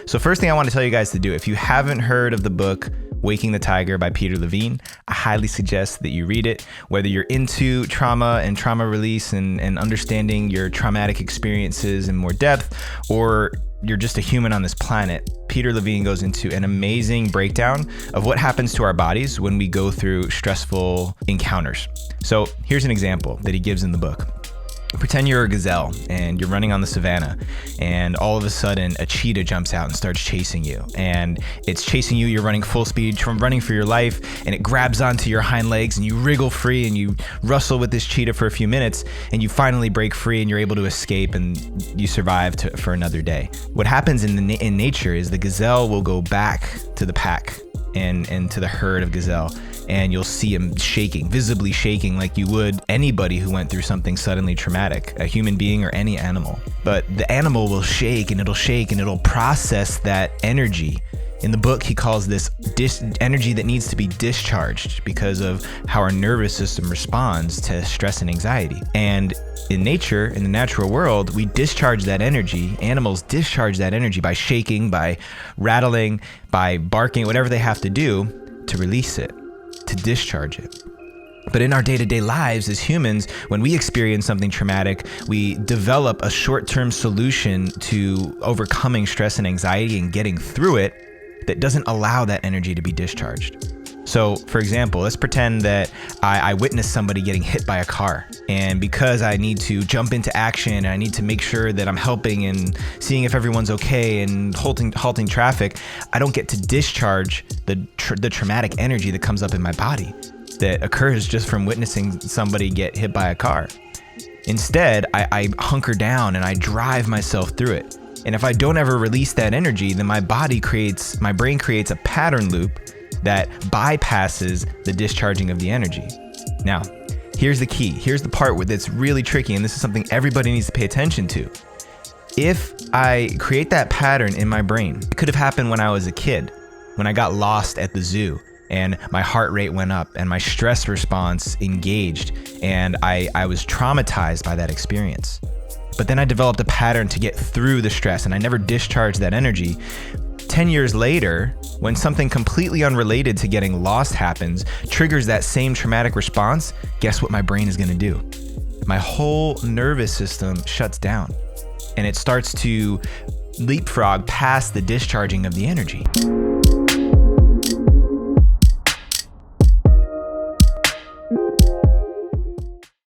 So first thing I want to tell you guys to do, if you haven't heard of the book Waking the Tiger by Peter Levine, I highly suggest that you read it. Whether you're into trauma and trauma release and understanding your traumatic experiences in more depth, or you're just a human on this planet, Peter Levine goes into an amazing breakdown of what happens to our bodies when we go through stressful encounters. So here's an example that he gives in the book. Pretend you're a gazelle and you're running on the savannah, and all of a sudden a cheetah jumps out and starts chasing you, and it's chasing you. You're running full speed, running for your life, and it grabs onto your hind legs, and you wriggle free and you wrestle with this cheetah for a few minutes, and you finally break free and you're able to escape, and you survive for another day. What happens in nature is the gazelle will go back to the pack and to the herd of gazelle, and you'll see him shaking, visibly shaking, like you would anybody who went through something suddenly traumatic, a human being or any animal. But the animal will shake and it'll process that energy. In the book, he calls this energy that needs to be discharged because of how our nervous system responds to stress and anxiety. And in nature, in the natural world, we discharge that energy. Animals discharge that energy by shaking, by rattling, by barking, whatever they have to do to release it, to discharge it. But in our day-to-day lives as humans, when we experience something traumatic, we develop a short-term solution to overcoming stress and anxiety and getting through it that doesn't allow that energy to be discharged. So, for example, let's pretend that I witnessed somebody getting hit by a car, and because I need to jump into action and I need to make sure that I'm helping and seeing if everyone's okay and halting traffic, I don't get to discharge the traumatic energy that comes up in my body that occurs just from witnessing somebody get hit by a car. Instead, I hunker down and I drive myself through it. And if I don't ever release that energy, then my brain creates a pattern loop that bypasses the discharging of the energy. Now, here's the key. Here's the part where that's really tricky, and this is something everybody needs to pay attention to. If I create that pattern in my brain, it could have happened when I was a kid, when I got lost at the zoo and my heart rate went up and my stress response engaged, and I was traumatized by that experience. But then I developed a pattern to get through the stress, and I never discharged that energy. 10 years later, when something completely unrelated to getting lost happens, triggers that same traumatic response, guess what my brain is going to do? My whole nervous system shuts down, and it starts to leapfrog past the discharging of the energy.